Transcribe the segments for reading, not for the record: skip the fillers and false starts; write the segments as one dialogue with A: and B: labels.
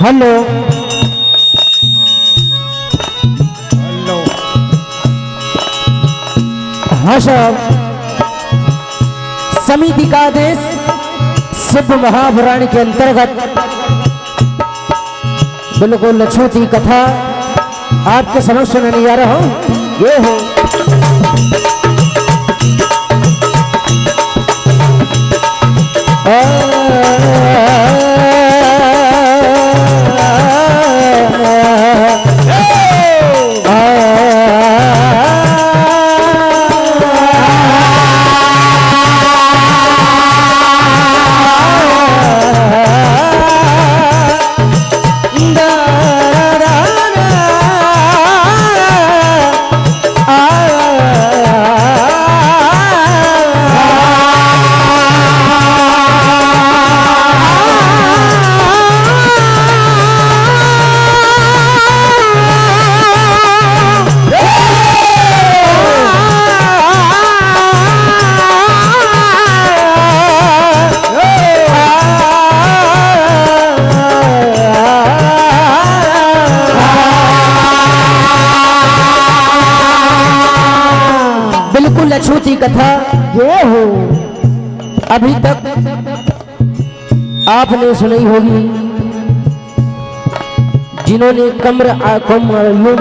A: Hello
B: hello.
A: हाँ साहब, समिति का आदेश शिव महापुराण के अंतर्गत बिल्कुल अछूती कथा आपके समक्ष सुनाने जा रहा हूं। ये हो बिल्कुल अछूती कथा ये हो। अभी तक आपने सुनी होगी, जिन्होंने कमरियों में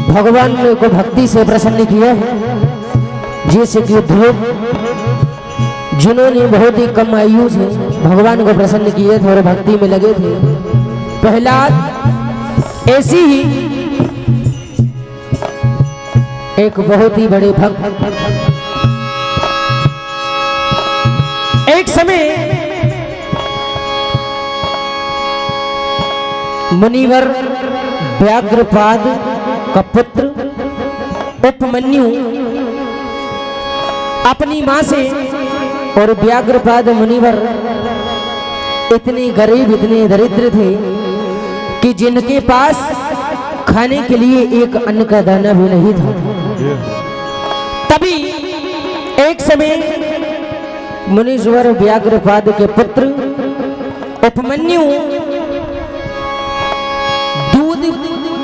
A: भगवान को भक्ति से प्रसन्न किया है, जैसे कि ध्रुव, जिन्होंने बहुत ही कम आयु से भगवान को प्रसन्न किए थे और भक्ति में लगे थे। प्रहलाद ऐसी ही एक बहुत ही बड़े भक्त। एक समय मुनिवर व्याघ्रपाद का पुत्र उपमन्यु अपनी मां से, और व्याघ्रपाद मुनिवर इतने गरीब इतने दरिद्र थे कि जिनके पास खाने के लिए एक अन्न का दाना भी नहीं था। तभी एक समय मुनीश्वर व्याघ्रपाद के पुत्र उपमन्यु दूध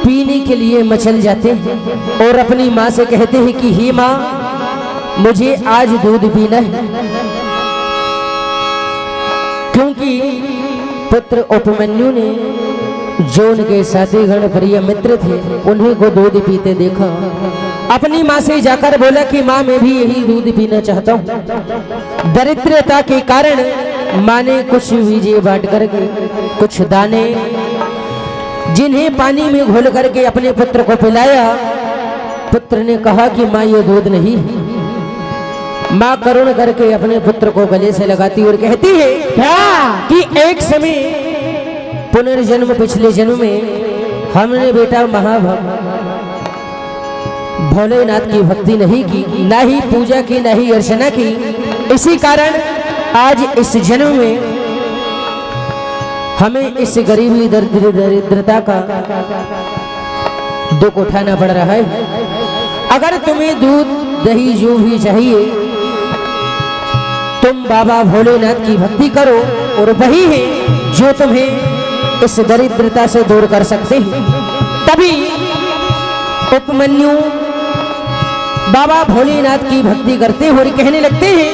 A: पीने के लिए मचल जाते हैं और अपनी मां से कहते हैं कि हे मां, मुझे आज दूध पीना है। क्योंकि पुत्र उपमन्यु ने जो उनके साथी गण प्रिय मित्र थे उन्हीं को दूध पीते देखा। अपनी मां से जाकर बोला कि मां, मैं भी यही दूध पीना चाहता हूं। दरिद्रता के कारण मां ने कुछ बीजे बांट करके कुछ दाने, जिन्हें पानी में घोल करके अपने पुत्र को पिलाया। पुत्र ने कहा कि मां, ये दूध नहीं। मां करुण करके अपने पुत्र को गले से लगाती और कहती है कि एक समय पुनर्जन्म, पिछले जन्म में हमने बेटा भोलेनाथ की भक्ति नहीं की, ना ही पूजा की, ना ही अर्चना की। इसी कारण आज इस जन्म में हमें इस गरीबी दरिद्रता का दुख उठाना पड़ रहा है। अगर तुम्हें दूध दही जो भी चाहिए, तुम बाबा भोलेनाथ की भक्ति करो और वही है जो तुम्हें इस दरिद्रता से दूर कर सकते हैं। तभी उपमन्यु बाबा भोलेनाथ की भक्ति करते हुए कहने लगते हैं,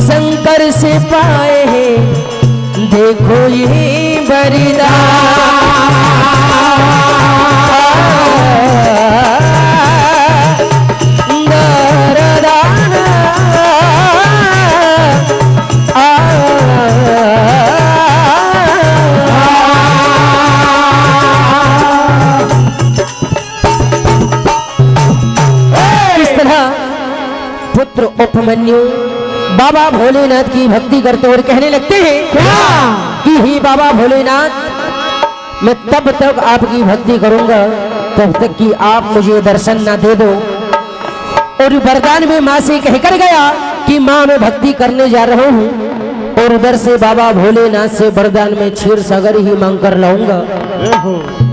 A: शंकर से पाए हैं देखो ये वरदान। उपमन्यु बाबा भोलेनाथ की भक्ति करते और कहने लगते हैं कि ही बाबा भोलेनाथ, मैं तब तक आपकी भक्ति करूंगा तब तक कि आप मुझे दर्शन ना दे दो। और वरदान में माँ से कहकर गया कि माँ मैं भक्ति करने जा रहा हूँ और उधर से बाबा भोलेनाथ से वरदान में क्षीर सागर ही मांग कर लाऊंगा।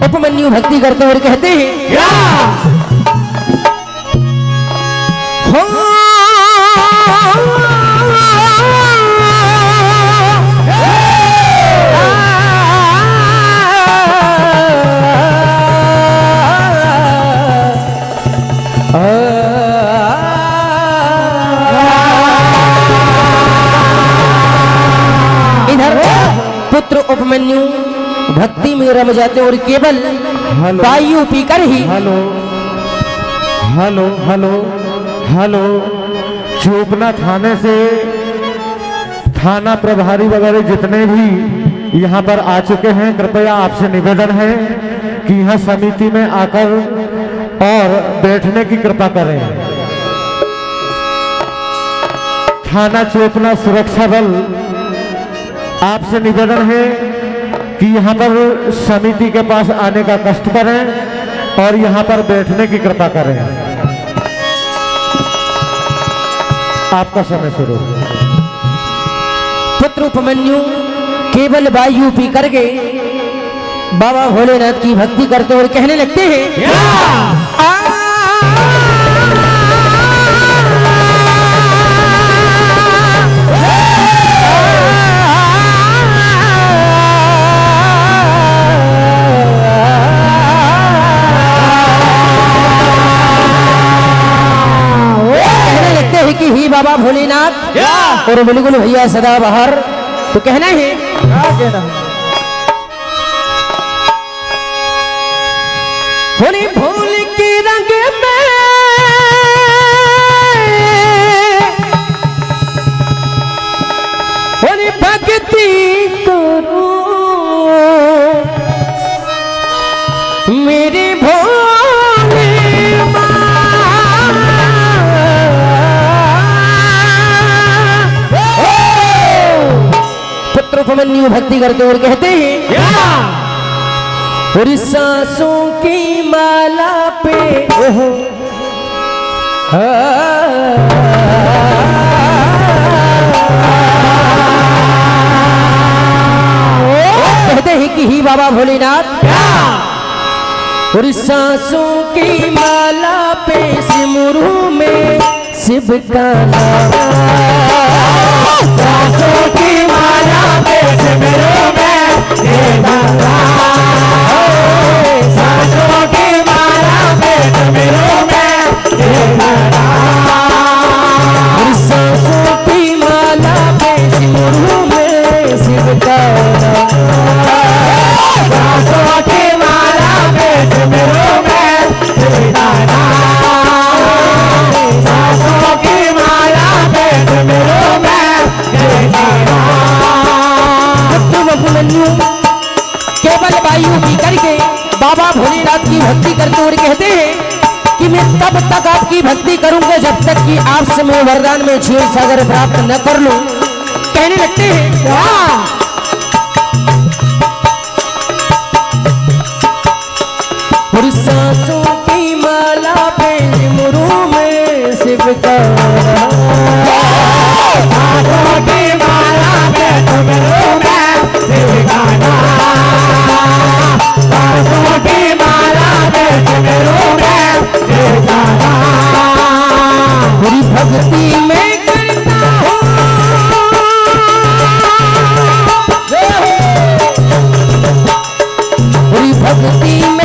A: उपमन्यु भक्ति करते हुए कहते हैं पुत्र उपमन्यु भक्ति में रम जाते और केवल वायु पीकर ही
B: hello hello hello hello Chopna थाने से थाना प्रभारी वगैरह जितने भी यहाँ पर आ चुके हैं, कृपया आपसे निवेदन है कि यहाँ समिति में आकर और बैठने की कृपा करें। थाना चोपना सुरक्षा बल आपसे निवेदन है कि यहाँ पर समिति के पास आने का कष्ट करें और यहाँ पर बैठने की कृपा करें। आपका समय शुरू।
A: पुत्र उपमन्यु केवल वायु पी करके बाबा भोलेनाथ की भक्ति करते हुए कहने लगते हैं कि ही बाबा भोलेनाथ और बिल्कुल भैया सदा बाहर। तो कहना है होने भोल के रंग में होने भक्ति करो मेरे भोले उपमन्यु भक्ति करते और कहते हैं और सांसों की माला पे कहते हैं कि ही बाबा भोलेनाथ और सांसों की माला पे सिमरू में शिव का नाम, सांसों की माला पे सिमरू में शिव का नाम, सांसों की माला पे सिमरू में शिव का नाम, सांसों की माला पे सिमरू में शिव का नाम, सांसों की माला पे सिमरू में शिव का नाम, सांसों की माला पे सिमरू में शिव का नाम। उपमन्यु केवल वायु पी करके बाबा भोलेनाथ की भक्ति करते हुए कहते हैं कि मैं तब तक आपकी भक्ति करूंगा जब तक कि आपसे मैं वरदान में क्षीर सागर प्राप्त न कर लूं। कहने लगते हैं और सांसों की माला पे सिमरू में शिव का नाम, सांसों की माला पे सिमरू में शिव का नाम, सांसों की माला पे सिमरू में शिव का नाम, पूरी भक्ति में करता हूँ पूरी भक्ति में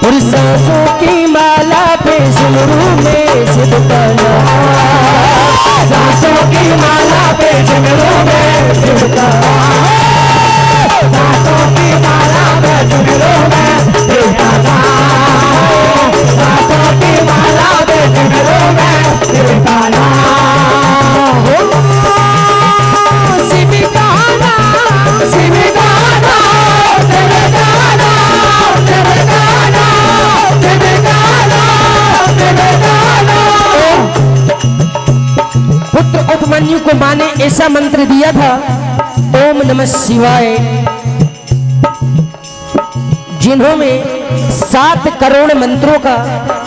A: सांसों की माला पे सिमरू में शिव का नाम, सांसों की माला पे सिमरू में शिव का नाम, सांसों की माला पे सिमरू में शिव का नाम, सांसों की माला पे उपमन्यु को मां ने ऐसा मंत्र दिया था, ओम नमः शिवाय, जिन्होंने 7 करोड़ मंत्रों का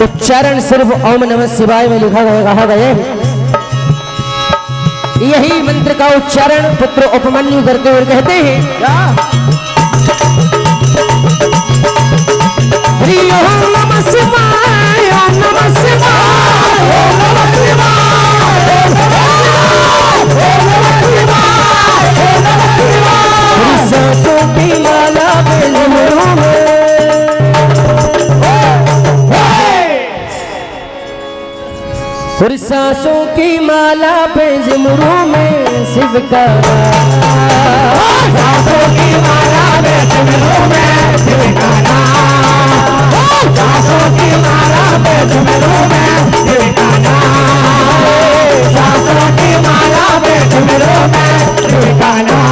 A: उच्चारण सिर्फ ओम नमः शिवाय में लिखा गया कहा गया है। यही मंत्र का उच्चारण पुत्र उपमन्यु करते हुए कहते हैं, हरि ओम नमः शिवाय, ओम नमः शिवाय, ओम नमः शिवाय, ओम नमः शिवाय, ओम नमः शिवाय। हरि सांसों की माला में झुमरू में, हरि सांसों की माला पे झुमरू में शिव का नाम, सांसों की माला पे झुमरू में शिव का नाम, सांसों की माला पे झुमरू में शिव का नाम, सांसों की माला पे झुमरू में शिव का नाम।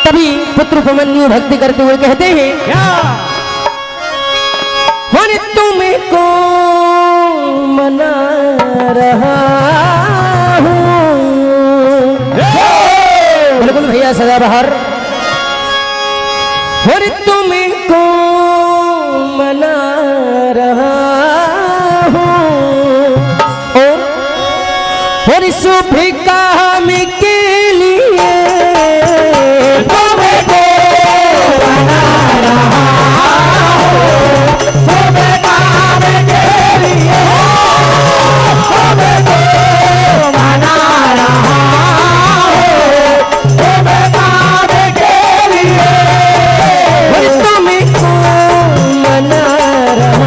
A: तभी पुत्र उपमन्यु भक्ति करते हुए कहते हैं, और तुम्हें को मना रहा हूँ, बिल्कुल भैया सदा बहार, और तुम्हें को मना रहा हूँ, और शुभ काम के लिए तुम्हें को मना रहा हूँ, शुभ काम के लिए तुम्हें को मना रहा हूँ, शुभ काम के लिए तुम्हें को मना रहा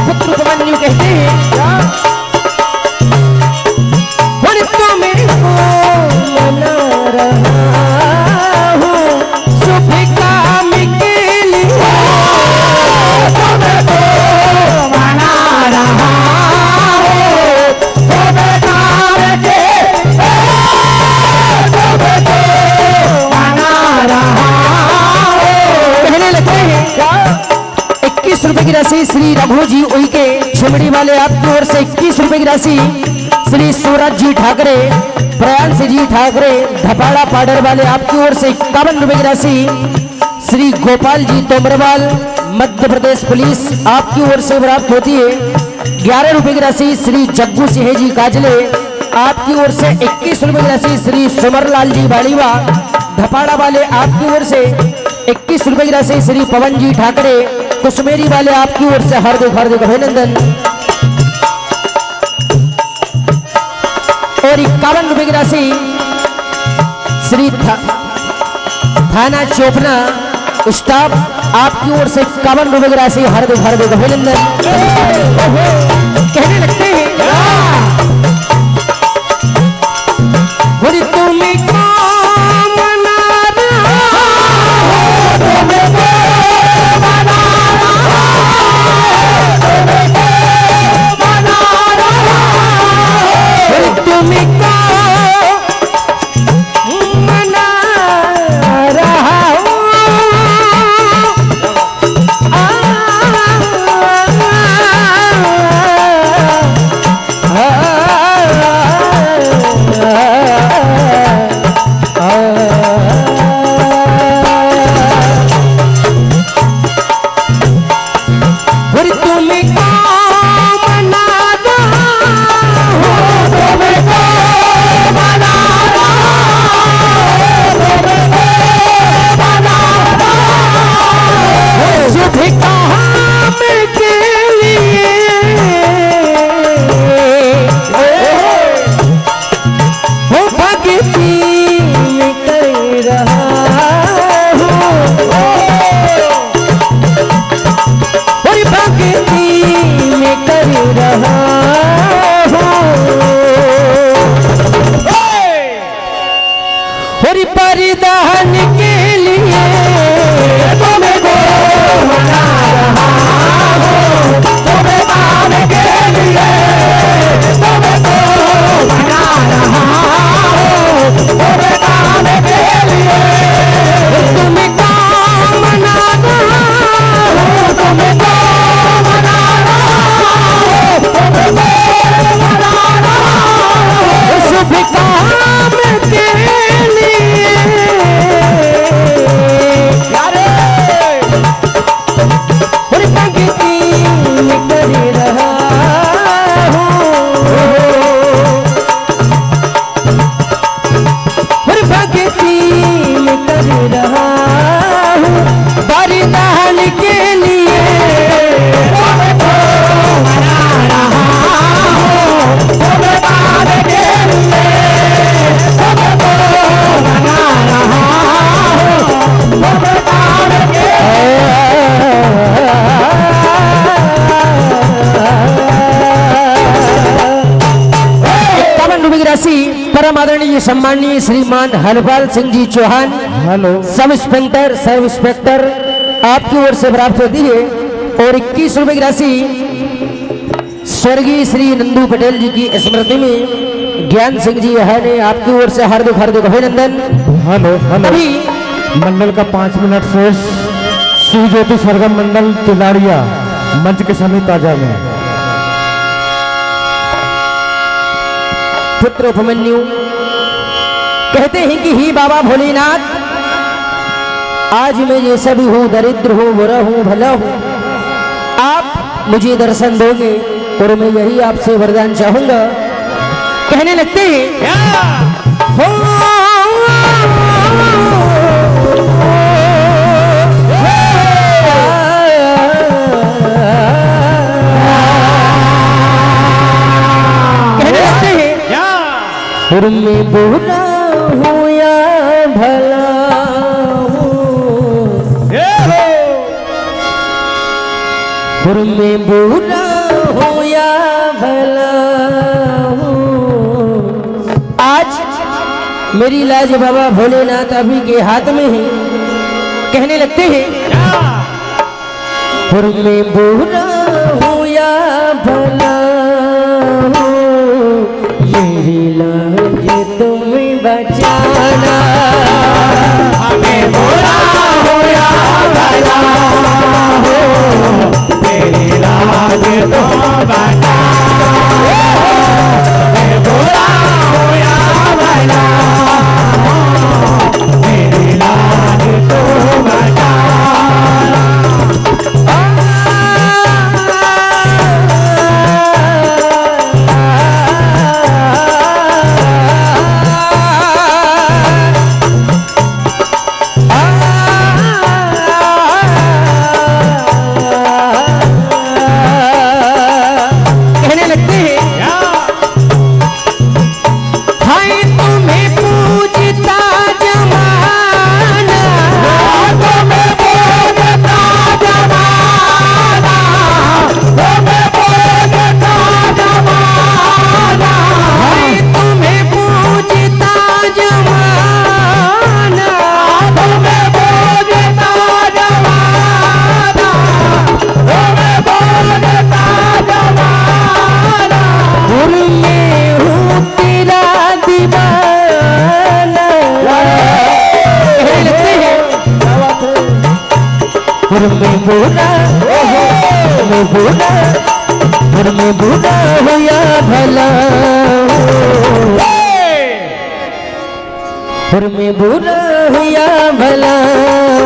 A: पुत्र उपमन्यु कहते हैं, और तुम्हें को मना रहा हूँ, शुभ काम के लिए तुम्हें को मना रहा हूँ, शुभ काम के तुम्हें को मना रहा हूँ। कहने लगते हैं, 21 रुपए की राशि श्री रघु जी उइके छिमड़ी वाले आपकी ओर से 21 रुपए की राशि श्री सूरज जी ठाकरे, प्रयांश जी ठाकरे धपाड़ा पाडर वाले आपकी ओर से 51 रुपए की राशि श्री गोपाल जी तोमरवाल मध्य प्रदेश पुलिस आपकी ओर से प्राप्त होती है। 11 रुपए की राशि श्री जग्गू सिंह जी काजले आपकी ओर से 21 रुपए की राशि श्री सुमरलाल जी बाड़ीवा धपाड़ा वाले आपकी ओर से 21 रुपए की राशि श्री पवन जी ठाकरे कुसमेरी वाले आपकी ओर से हार्दिक हार्दिक अभिनंदन। और 51 रुपए की राशि श्री थाना चोपना स्टाफ आपकी ओर से 51 रुपए की राशि हार्दिक हार्दिक अभिनंदन। कहने लगते हैं, तुम्हें को मना रहा हूँ, तुम्हें को मना रहा हूँ, तुम्हें को मना रहा हूँ, तुम्हें को मना रहा हूँ। आ बलिदान के लिए तुमको मना रहा हूँ, बलिदान के लिए तुमको मना रहा हूँ, बलिदान के लिए तुमको मना रहा हूँ, तुमको मना रहा हूँ, तुमको मना रहा हूँ, शुभ काम के लिए यारे और पंक्ति कर रहा हूँ, और भक्ति कर रहा हूँ, बलिदान के लिए तुमको मना रहा हूँ, बलिदान के लिए तुमको मना रहा हूँ, बलिदान के इक्यावन रुपए की राशि परम आदरणीय सम्माननीय श्रीमान Harpal Singh ji Chauhan
B: hello
A: sub inspector आपकी ओर से प्राप्त होती है। और 21 रुपए की राशि स्वर्गीय श्री नंदू पटेल जी की स्मृति में ज्ञान सिंह जी है ने आपकी ओर से हार्दिक हार्दिक अभिनंदन।
B: हेलो हेलो
A: अभी
B: मंडल का 5 मिनट शेष शिव ज्योति सरगम मंडल तिलाड़िया मंच के समीप आ जाए।
A: पुत्र उपमन्यु कहते हैं कि ही बाबा भोलेनाथ, आज मैं जैसा भी हूँ, दरिद्र हूँ, बुरा हूँ, भला हूँ, आप मुझे दर्शन दोगे और मैं यही आपसे वरदान चाहूंगा। कहने लगते हैं हो कहने लगते हैं और मैं बुरा हूँ या भला हूँ, और मैं बुरा हूँ या भला हूँ, आज मेरी लाज बाबा भोलेनाथ अभी के हाथ में है। कहने लगते हैं और मैं बुरा हूँ या भला हूँ, मेरी लाज तुम्हें बचाना, हमें बुरा हो या भला हो, मेरी लाज तुम बचाना, हमें बुरा हो या भला हो, मेरी लाज तुम बचाना। कहने लगते हैं हाय तुम्हें पूजता जमाना, तुम्हें पूजता जमाना, तुम्हें पूजता जमाना, हाय तुम्हें पूजता जमाना, तुम्हें पूजता जमाना, तुम्हें पूजता जमाना, और मैं हूँ तेरा दीवाना। कहने लगते हैं और मैं बुरा, मैं बुरा, और मैं बुरा हो या भला हूँ, और मैं बुरा हो या भला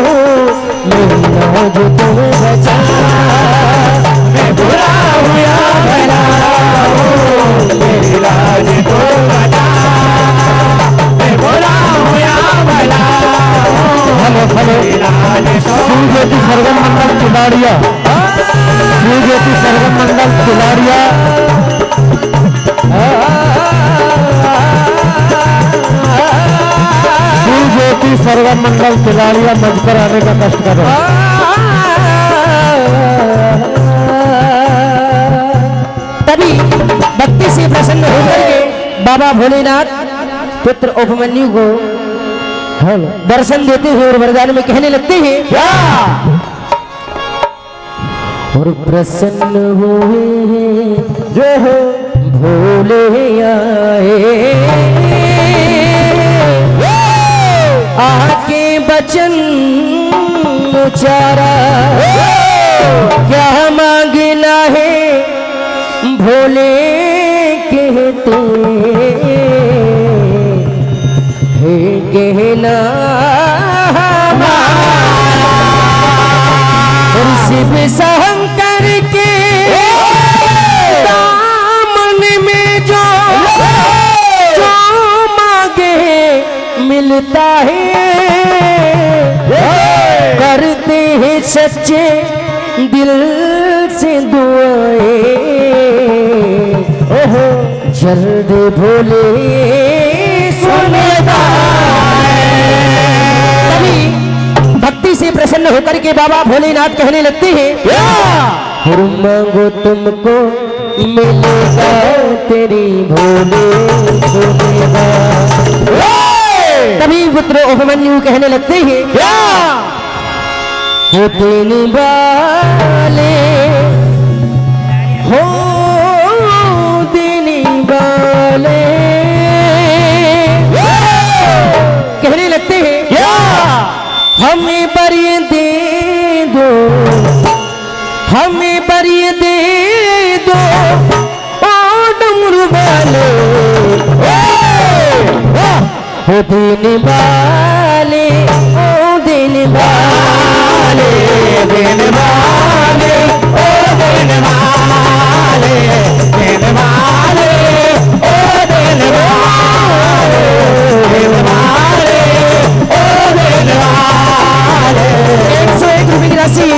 A: हूँ, मेरी लाज तुम्हें बचा, मैं बुरा हो या भला हूँ, मेरी लाज तुम्हें बचा, मैं बुरा हो या भला हूँ,
B: हेलो हेलो शिव ज्योति सरगम मंडल तिलाड़िया, शिव ज्योति सरगम मंडल तिलाड़िया शिव ज्योति सरगम मंडल तिलाड़िया मंच पर आने का कष्ट करो।
A: तभी भक्ति से प्रसन्न होकर के बाबा भोलेनाथ पुत्र उपमन्यु को दर्शन देते हैं और वरदान में कहने लगते हैं
B: क्या
A: और प्रसन्न हुए हैं
B: जो हो
A: भोले आए आके बचन उचारा क्या मांगना है भोले कहते हे कहना शिव शंकर के दामन में जो मांगे मिलता है करते हैं सच्चे दिल से दुआएं ओहो जल्द भोले सुनता है। भक्ति से प्रसन्न होकर के बाबा भोलेनाथ कहने लगते हैं और मांगो तुमको मिलेगा तेरी भोले सुनेगा। तभी पुत्र अभिमन्यु कहने लगते हैं हो देने वाले हो देने वाले कहने लगते हैं हमें बरिए दे दो हमें बरिए दे दो ओ डमरू वाले हो देने वाले ओ देने वाले देने वाले ओ देने वाले देने वाले ओ देने वाले देने वाले ओ देने वाले 101 रुपए की राशि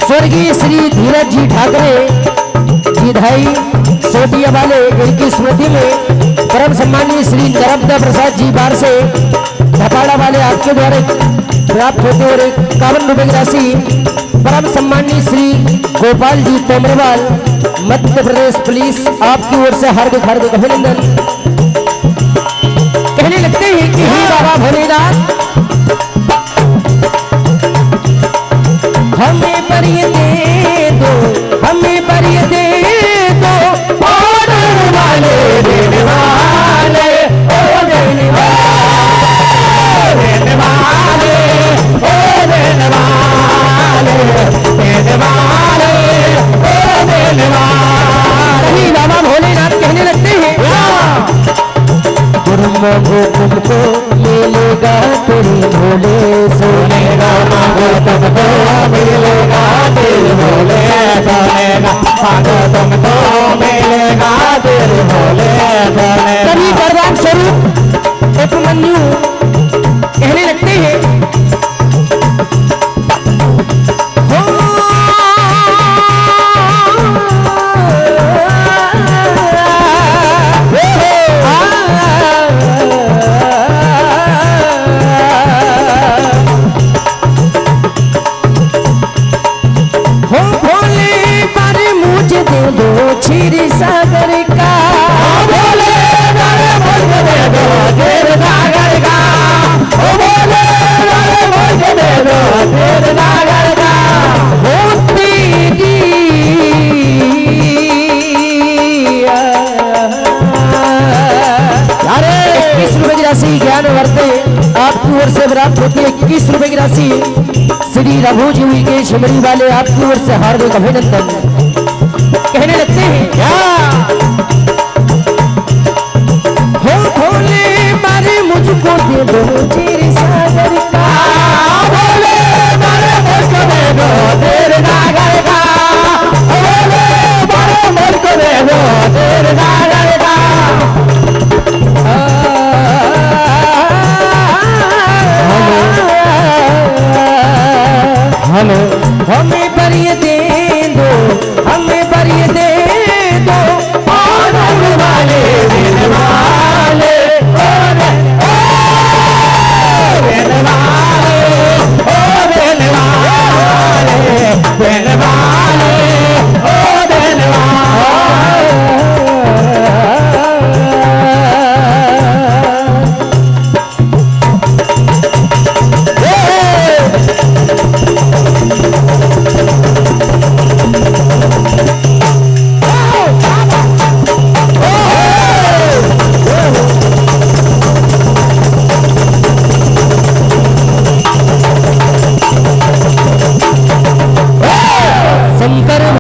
A: स्वर्गीय श्री धीरज जी ठाकरे विधाई सोटिया वाले इनकी स्मृति में परम सम्मानीय श्री नर्मदा प्रसाद जी बार से धपाड़ा वाले आपके द्वारा प्राप्त होते और 51 रुपए की राशि परम सम्मानीय श्री गोपाल जी तोमरवाल मध्य प्रदेश पुलिस आपकी ओर से हार्दिक हार्दिक अभिनंदन। कहने लगते हैं कि हे बाबा भोलेनाथ हमें बरिए दे दो हमें बरिए दे दो देने वाले देने वाले ओ देने वाले देने वाले ओ देने वाले देने वाले ओ देने वाले। बाबा भोलेनाथ कहने लगते हैं मांगो तुमको मिलेगा तेरी भोले सुनेगा मांगो तुमको मिलेगा तेरी भोले सुनेगा मांगो तुमको मिलेगा तेरी भोले सुनेगा। तभी वरदान स्वरूप उपमन्यु कहने लगते हैं क्षीर सागर का बोले दे दो क्षीर सागर का ओ बोले दे दो क्षीर सागर का होती अरे 21 रुपए की राशि ज्ञान वर्ते आपकी ओर से प्राप्त होती है। 21 रुपए की राशि श्री रघु जी के शिमरी वाले आपकी ओर से हार्दिक अभिनंदन। कहने लगते हैं हो भोले मारे मुझको दे दो तेरे सागर का भोले मारे मुझको दे दो तेरे सागर का भोले मारे मुझको दे दो तेरे सागर का। हेलो हमें